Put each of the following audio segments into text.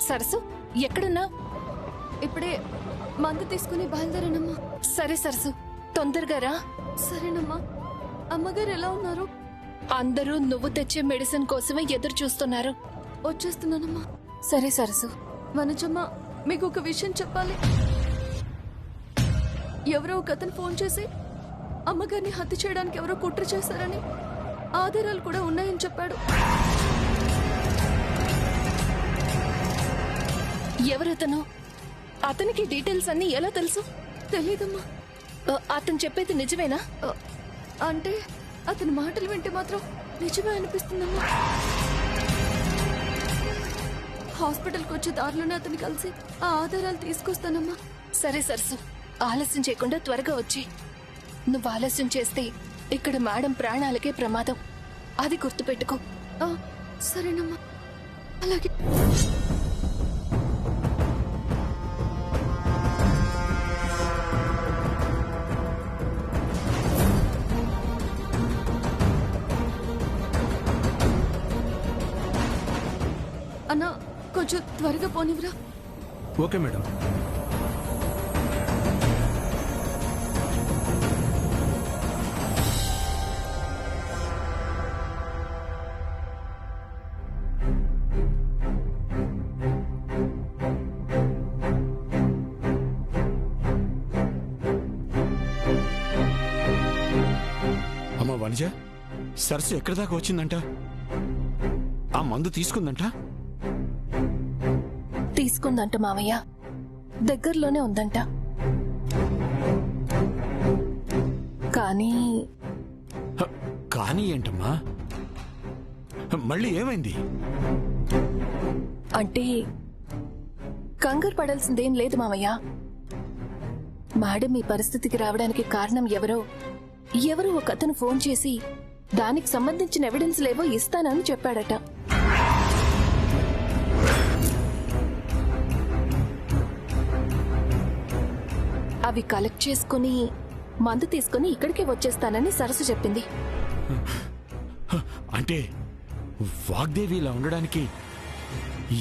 సరసు ఎక్కడున్నా? ఇప్పుడే మందు తీసుకుని బయలుదేరానమ్మా. సరే సరసు, తొందరగా రా. సరేనమ్మా. అమ్మగారు ఎలా ఉన్నారు? అందరూ నువ్వు తెచ్చే మెడిసిన్ కోసమే ఎదురు చూస్తున్నారు. వచ్చేస్తున్నానమ్మా. సరే సరసు. వనజమ్మ, మీకు ఒక విషయం చెప్పాలి. ఎవరో ఒక అతను ఫోన్ చేసి అమ్మగారిని హత్య చేయడానికి ఎవరో కుట్ర చేశారని, ఆధారాలు కూడా ఉన్నాయని చెప్పాడు. ఎవరతను? అతనికి డీటెయిల్స్ అన్ని ఎలా తెలుసు? తెలీదమ్మా. అతను చెప్పేది నిజమేనా? అంటే అతని మాటలు వింటే మాత్రం నిజమే అనిపిస్తుందమ్మా. హాస్పిటల్కి వచ్చే దారిలోనే అతను కలిసి ఆ ఆధారాలు తీసుకొస్తానమ్మా. సరే సరసు, ఆలస్యం చేయకుండా త్వరగా వచ్చి. నువ్వు ఆలస్యం చేస్తే ఇక్కడ మేడం ప్రాణాలకే ప్రమాదం. అది గుర్తుపెట్టుకో. సరేనమ్మా, అలాగే. అన్నా, కొంచెం త్వరగా పోనివ్వరా? Okay madam. అమ్మా వనజ, సరస్సు ఎక్కడి దాకా వచ్చిందంట? ఆ మందు తీసుకుందంట? తీసుకుందంట మావయ్య, దగ్గరలోనే ఉందంట. కానీ కానీ ఏంటమ్మా, మళ్ళీ ఏమైంది? అంటే కంగారు పడాల్సిందేం లేదు మావయ్య. మేడం ఈ పరిస్థితికి రావడానికి కారణం ఎవరో ఒక అతను ఫోన్ చేసి దానికి సంబంధించిన ఎవిడెన్స్ లేవో ఇస్తానని చెప్పాడట. అవి కలెక్ట్ చేసుకుని మందు తీసుకుని ఇక్కడికే వచ్చేస్తానని సరస్సు చెప్పింది. అంటే వాగ్దేవి ఇలా ఉండడానికి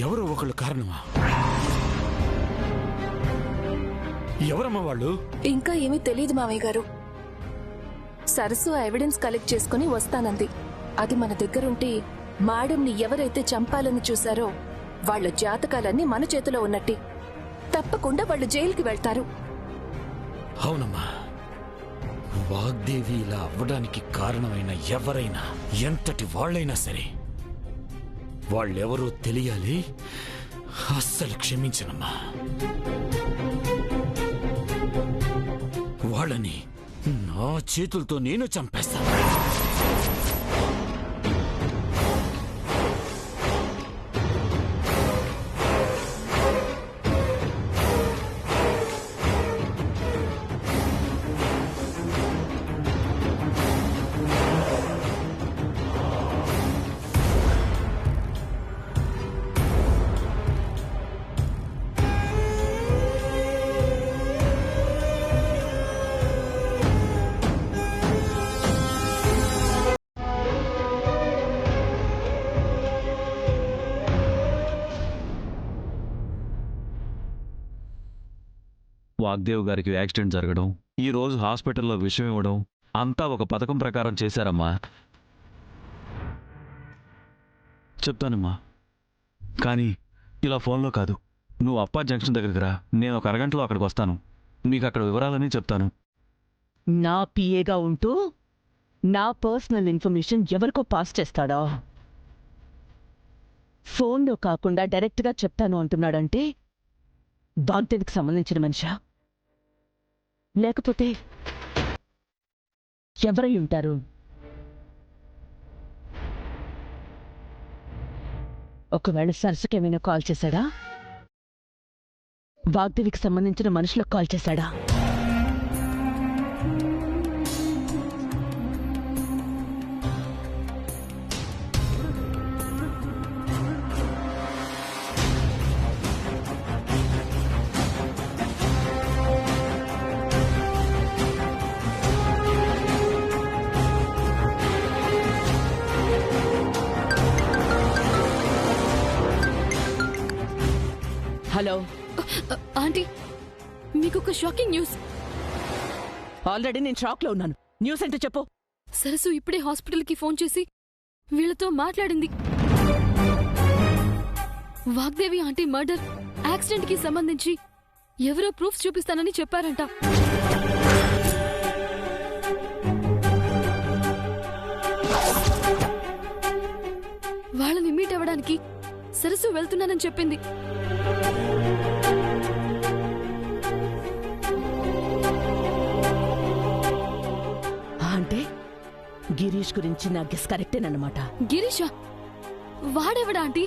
ఎవరో ఒకళ్ళు కారణమా? ఎవరమ్మా వాళ్ళు? ఇంకా ఏమీ తెలియదు మావయ్య గారు. సరస్సు ఆ ఎవిడెన్స్ కలెక్ట్ చేసుకుని వస్తానంది. అది మన దగ్గరుంటే మేడంని ఎవరైతే చంపాలని చూశారో వాళ్ల జాతకాలన్నీ మన చేతిలో ఉన్నట్టే. తప్పకుండా వాళ్ళు జైలుకి వెళ్తారు. అవునమ్మా, వాగ్దేవి ఇలా అవ్వడానికి కారణమైన ఎవరైనా, ఎంతటి వాళ్ళైనా సరే, వాళ్ళెవరో తెలియాలి. అస్సలు క్షమించనమ్మా. వాళ్ళని నా చేతులతో నేను చంపేస్తాను. వాగ్దేవ్ గారికి యాక్సిడెంట్ జరగడం, ఈ రోజు హాస్పిటల్లో విషయం ఇవ్వడం అంతా ఒక పథకం ప్రకారం చేశారమ్మా. చెప్తానమ్మా, కానీ ఇలా ఫోన్లో కాదు. నువ్వు అప్పా జంక్షన్ దగ్గరికి రా, నేను ఒక అరగంటలో అక్కడికి వస్తాను. మీకు అక్కడ వివరాలని చెప్తాను. నా పిఏగా ఉంటూ నా పర్సనల్ ఇన్ఫర్మేషన్ ఎవరికో పాస్ చేస్తాడా? ఫోన్లో కాకుండా డైరెక్ట్గా చెప్తాను అంటున్నాడంటే వాగ్దేవికి సంబంధించిన మనిషా, లేకపోతే ఎవరై ఉంటారు? ఒకవేళ సరస్సుకేమైనా కాల్ చేశాడా? వాగ్దేవికి సంబంధించిన మనుషులకు కాల్ చేశాడా? ఆంటీ మీకొక షాకింగ్ న్యూస్. ఆల్రెడీ నేను షాక్లో ఉన్నాను. న్యూస్ అంటే చెప్పు. సరసు ఇప్పుడే హాస్పిటల్కి ఫోన్ చేసి వీళ్ళతో మాట్లాడింది. వాగ్దేవి ఆంటీ మర్డర్ యాక్సిడెంట్ కి సంబంధించి ఎవరో ప్రూఫ్స్ చూపిస్తానని చెప్పారంట. వాళ్ళని మీట్ అవ్వడానికి సరసు వెళ్తున్నానని చెప్పింది. అంటే గిరీష్ గురించి నా గెస్ కరెక్టేనన్నమాట. గిరీషా? వాడెవడా ఆంటీ?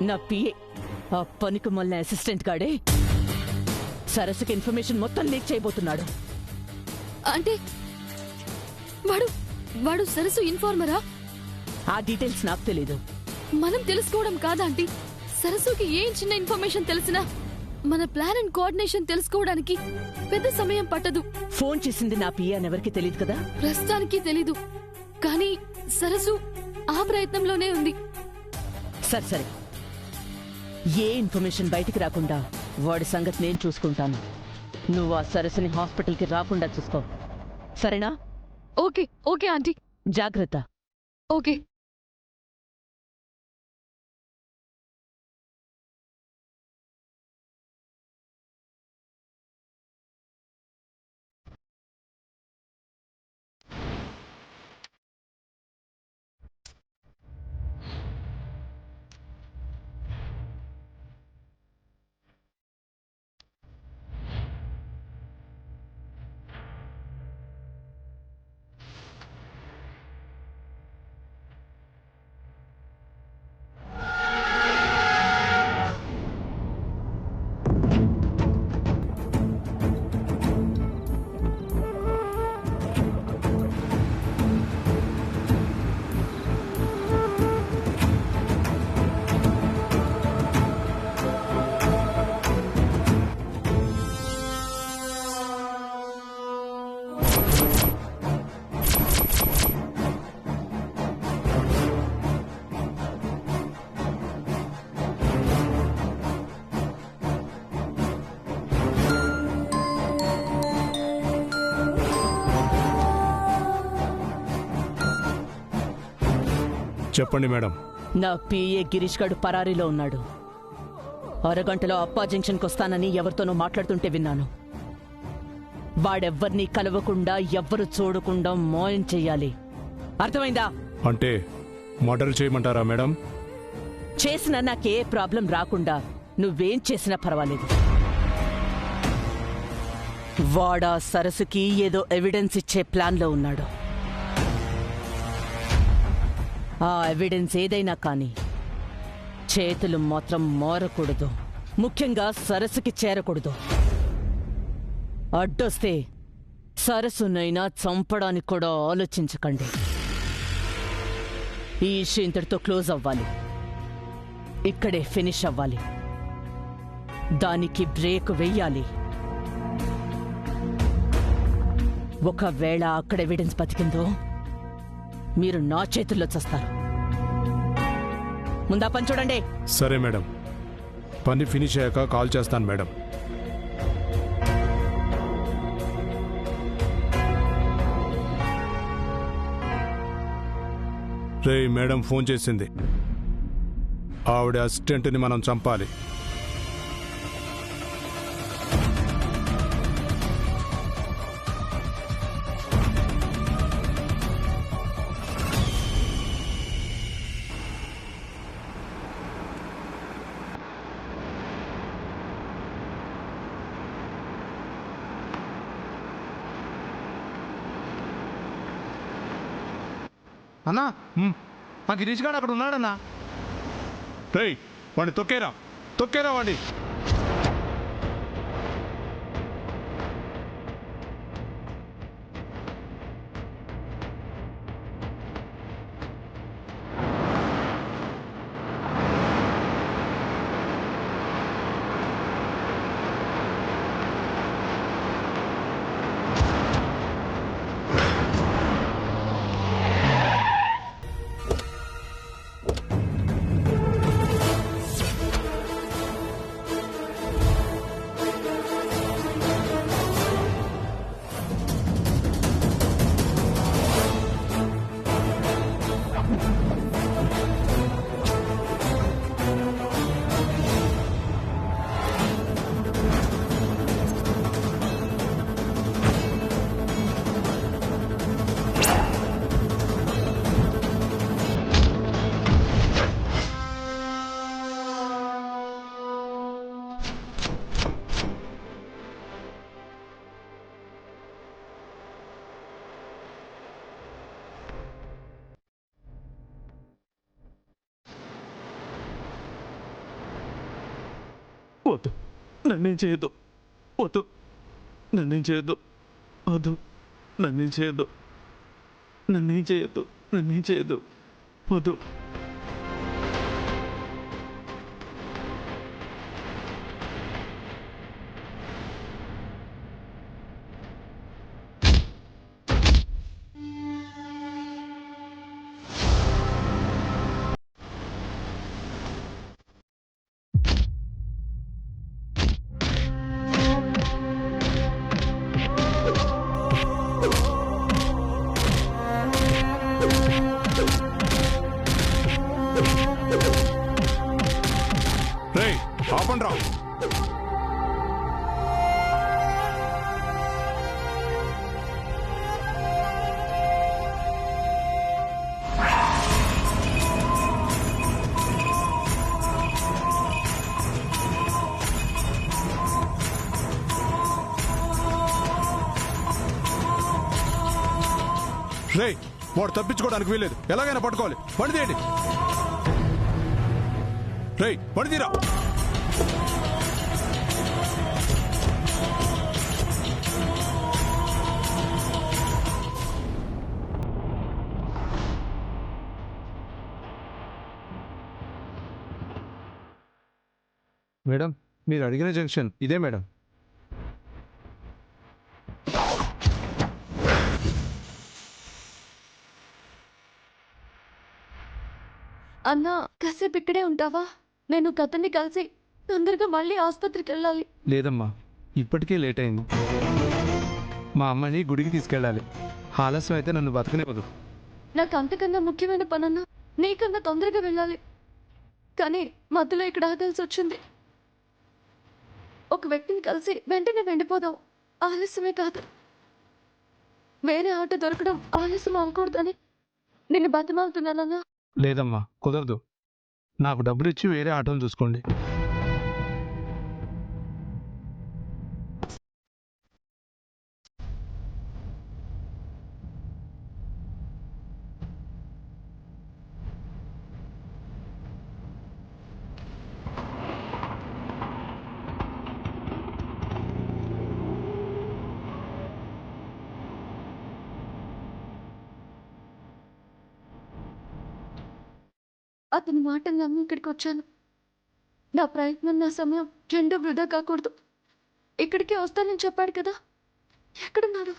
నా పిఏ, ఆ పనికి మొన్న అసిస్టెంట్ గాడే సరస్సుకి ఇన్ఫర్మేషన్ మొత్తం లీక్ చేయబోతున్నాడు. అంటే వాడు సరసు ఇన్ఫార్మరా? ఆ డీటెయిల్స్ నాకు తెలీదు. మనం తెలుసుకోవడం కాదా ఆంటీ? సరసుకి ఏం చిన్న ఇన్ఫర్మేషన్ తెలిసినా మన ప్లాన్ అండ్ కోఆర్డినేషన్ తెలుసుకోవడానికి పెద్ద సమయం పట్టదు. ఫోన్ చేసింది నా పిఏ అని ఎవరికి తెలియదు కదా? ప్రస్తుతానికి తెలీదు, కానీ సరసు ఆ ప్రయత్నంలోనే ఉంది. సరే సరే, ఏ ఇన్ఫర్మేషన్ బయటికి రాకుండా వాడి సంగతి నేను చూసుకుంటాను. నువ్వు ఆ సరస్సుని హాస్పిటల్కి రాకుండా చూసుకో, సరేనా? Okay okay aunty. జాగ్రత్త. ఓకే. చెప్పండి మేడం. నా పిఏ గిరీష్ గాడు పరారీలో ఉన్నాడు. అరగంటలో అప్పా జంక్షన్కి వస్తానని ఎవరితోనో మాట్లాడుతుంటే విన్నాను. వాడెవ్వర్నీ కలవకుండా ఎవ్వరు చూడకుండా మోయం చెయ్యాలి. అర్థమైందా? అంటే మర్డర్ చేయమంటారా మేడం? చేసినా నాకే ప్రాబ్లం రాకుండా నువ్వేం చేసినా పర్వాలేదు. వాడా సరస్సుకి ఏదో ఎవిడెన్స్ ఇచ్చే ప్లాన్లో ఉన్నాడు. ఆ ఎవిడెన్స్ ఏదైనా కానీ చేతులు మాత్రం మారకూడదు. ముఖ్యంగా సరస్సుకి చేరకూడదు. అడ్డొస్తే సరస్సునైనా చంపడానికి కూడా ఆలోచించకండి. ఈ ఇష్యూ ఇంతటితో క్లోజ్ అవ్వాలి. ఇక్కడే ఫినిష్ అవ్వాలి. దానికి బ్రేక్ వెయ్యాలి. ఒకవేళ అక్కడ ఎవిడెన్స్ బతికిందో మీరు నా చేతుల్లో చస్తారు. ముందా పని చూడండి. సరే మేడం, పని ఫినిష్ అయ్యాక కాల్ చేస్తాను మేడం. రే, మేడం ఫోన్ చేసింది. ఆవిడ అసిస్టెంట్ని మనం చంపాలి. అన్నా, మా గిరీష్ గారు అక్కడ ఉన్నాడన్నా. రేయ్, వాడిని తొక్కేరా, తొక్కేరా వాడిని. వద్దు, నన్నేం చేయొద్దు. వద్దు, నన్నేం చేయొద్దు. వద్దు, నన్నేం చేయొద్దు. నన్నేం చేయొద్దు. నన్నేం చేయొద్దు. వద్దు. రేయ్ ఆపండ్రా. రేయ్ వాడు తప్పించుకోవడానికి వీల్లేదు, ఎలాగైనా పట్టుకోవాలి. బండి తీయండి. రేయ్ బండి తీరా. మేడం మీరు అడిగిన జంక్షన్ ఇదే మేడం. అన్నా కాసేపు ఇక్కడే ఉంటావా? నేను కథని కలిసి తొందరగా మళ్ళీ ఆసుపత్రికి వెళ్ళాలి. లేదమ్మా, ఇప్పటికే లేట్ అయింది. మా అమ్మని గుడికి తీసుకెళ్ళాలి. ఆలస్యం అయితే నన్ను బతకనివ్వదు. నాకు అంతకన్నా ముఖ్యమైన పనన్నా, నీకన్నా తొందరగా వెళ్ళాలి. కానీ మధ్యలో ఇక్కడ ఆగాల్సి వచ్చింది. ఒక వ్యక్తిని కలిసి వెంటనే వెళ్ళిపోదాం. ఆలస్యమే కాదు, వేరే ఆటో దొరకడం ఆలస్యం అవ్వకూడదని నిన్ను బతిమాలుతున్నానన్నా. లేదమ్మా, కుదరదు. నాకు డబ్బులు ఇచ్చి వేరే ఆటోని చూసుకోండి. అతని మాటలు నమ్మి ఇక్కడికి వచ్చాను. నా ప్రయత్నం, నా సమయం రెండూ వృధా కాకూడదు. ఇక్కడికి వస్తానని చెప్పాడు కదా, ఎక్కడున్నాడు?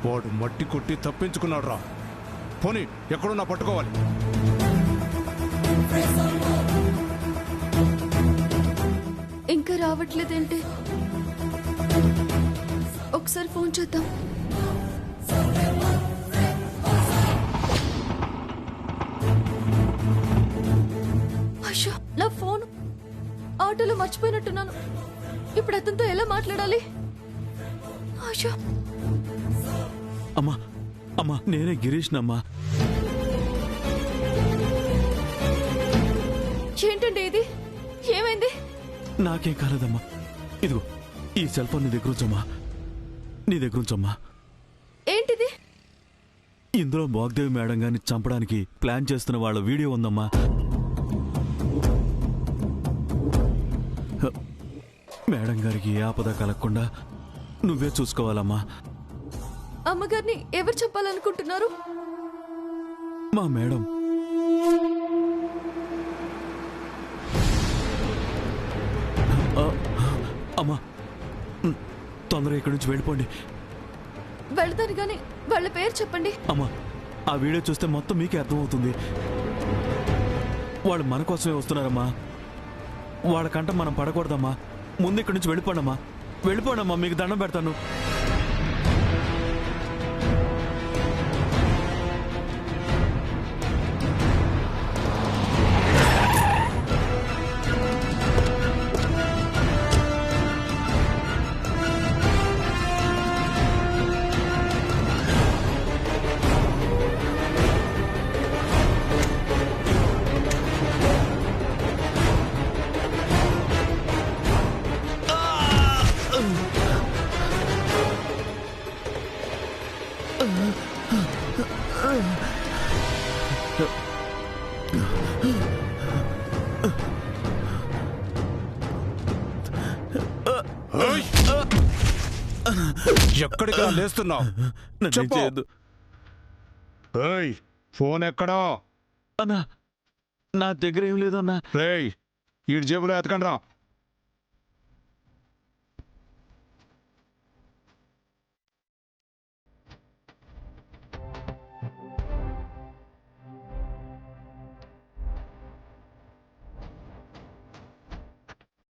వాడు మట్టి కొట్టి తప్పించుకున్నాడు రా. పోనీ ఎక్కడున్నా పట్టుకోవాలి. ఇంకా రావట్లేదేంటి? ఒకసారి ఫోన్ చేద్దాం. అయ్యో, నా ఫోన్ ఆటోలో మర్చిపోయినట్టున్నాను. ఇప్పుడు అతనితో ఎలా మాట్లాడాలి? అయ్యో, అమ్మా, అమ్మా, నేనే గిరీష్నమ్మా. ఏంటండి ఇది? ఏమైంది? నాకేం కాలేదమ్మా. ఇదిగో ఈ సెల్ ఫోన్ నీ దగ్గర ఉంచమ్మా. నీ దగ్గర ఉంచమ్మా. ఏంటిది? ఇందులో వాగ్దేవి మేడం గారిని చంపడానికి ప్లాన్ చేస్తున్న వాళ్ళ వీడియో ఉందమ్మా. మేడం గారికి ఏ ఆపద కలగకుండా నువ్వే చూసుకోవాలమ్మా. అమ్మగారిని ఎవరు చెప్పాలనుకుంటున్నారు? మా మేడం. అమ్మా, తొందరగా ఇక్కడి నుంచి వెళ్ళిపోండి. వెళతాను కానీ వాళ్ళ పేరు చెప్పండి. అమ్మా, ఆ వీడియో చూస్తే మొత్తం మీకే అర్థమవుతుంది. వాళ్ళు మన కోసమే వస్తున్నారమ్మా. వాళ్ళకంట మనం పడకూడదమ్మా. ముందు ఇక్కడి నుంచి వెళ్ళిపోండమ్మా. వెళ్ళిపోండమ్మా, మీకు దండం పెడతాను. ఏయ్! ఎక్కడికి రా లేస్తున్నావు? చెప్పు. ఏయ్, ఫోన్ ఎక్కడో? అన్నా నా దగ్గర ఏం లేదన్నా. రేయ్, ఈ జేబులో ఎతకండి రా.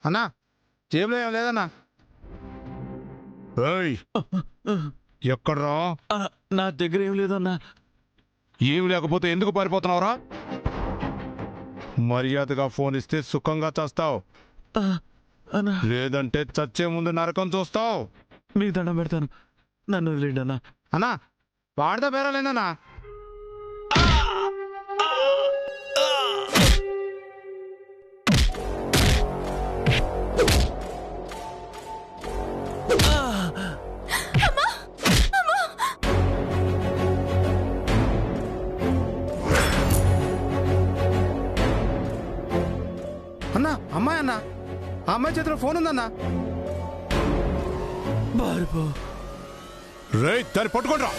అన్నా జేబులో ఏం లేదన్నా. ఏయ్, ఎక్కడ్రా? అన్నా, నా దగ్గర ఏం లేదన్నా. ఏమి లేకపోతే ఎందుకు పారిపోతున్నావురా? మర్యాదగా ఫోన్ ఇస్తే సుఖంగా చస్తావు, ఆ, అన్నా లేదంటే చచ్చే ముందు నరకం చూస్తావు. మీకు దండం పెడతాను, నన్ను వదిలేండి అన్నా. అన్నా వాడితో బేరాలేదన్నా. అన్నా అమ్మాయి అన్నా, ఆ అమ్మాయి చేతిలో ఫోన్ ఉందన్నా. పారిపో. రేయ్, దాన్ని పట్టుకోండిరా.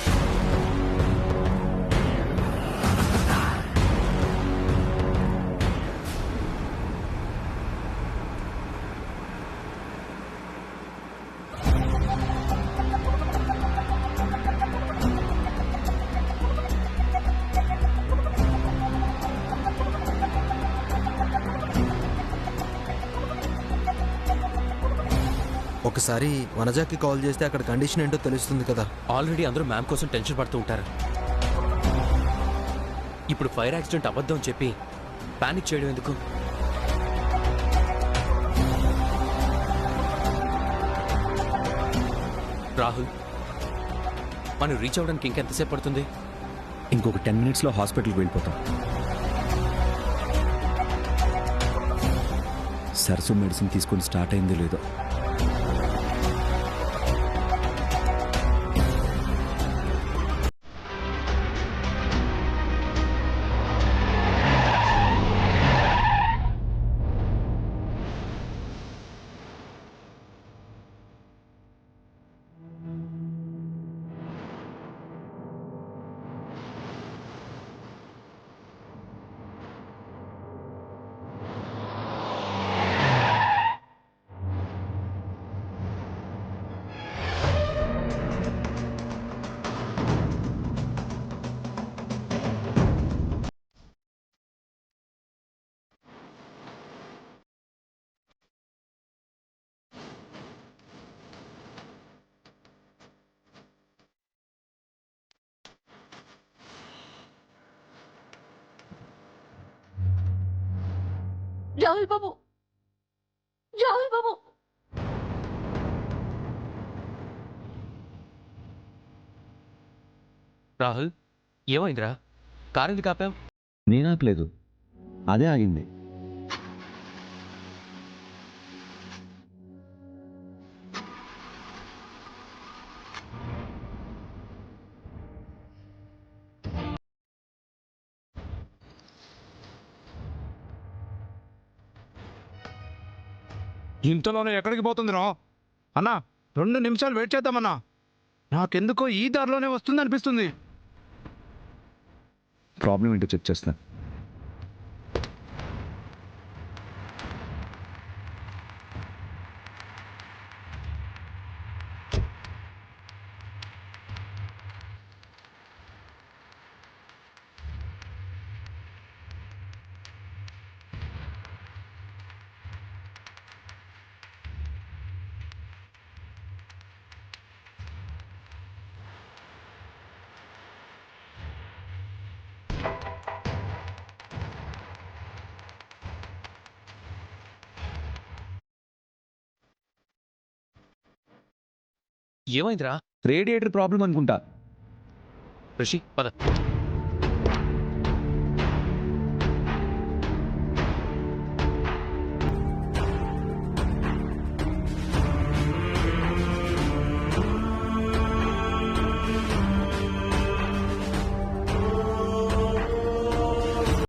ఒకసారి వనజాకి కాల్ చేస్తే అక్కడ కండిషన్ ఏంటో తెలుస్తుంది కదా. ఆల్రెడీ అందరూ మ్యామ్ కోసం టెన్షన్ పడుతూ ఉంటారు. ఇప్పుడు ఫైర్ యాక్సిడెంట్ అబద్ధం అని చెప్పి పానిక్ చేయడం ఎందుకు? రాహుల్, మనం రీచ్ అవ్వడానికి ఇంకెంతసేపు పడుతుంది? ఇంకొక 10 minutesలో హాస్పిటల్కి వెళ్ళిపోతాం. సరసు మెడిసిన్ తీసుకొని స్టార్ట్ అయింది లేదో. రాహుల్ బాబు, రాహుల్ బాబు. రాహుల్, ఏమైందిరా? కారు ఎందుకు ఆపావు? నేనాపలేదు, అదే ఆగింది. ఇంతలోనే ఎక్కడికి పోతుందిరా? అన్నా 2 నిమిషాలు వెయిట్ చేద్దామన్నా. నాకెందుకో ఈ దారిలోనే వస్తుంది అనిపిస్తుంది. ప్రాబ్లం ఏంటో చెక్ చేస్తాను. ఏమైందిరా? రేడియేటర్ ప్రాబ్లం అనుకుంటా. రిషి, పద.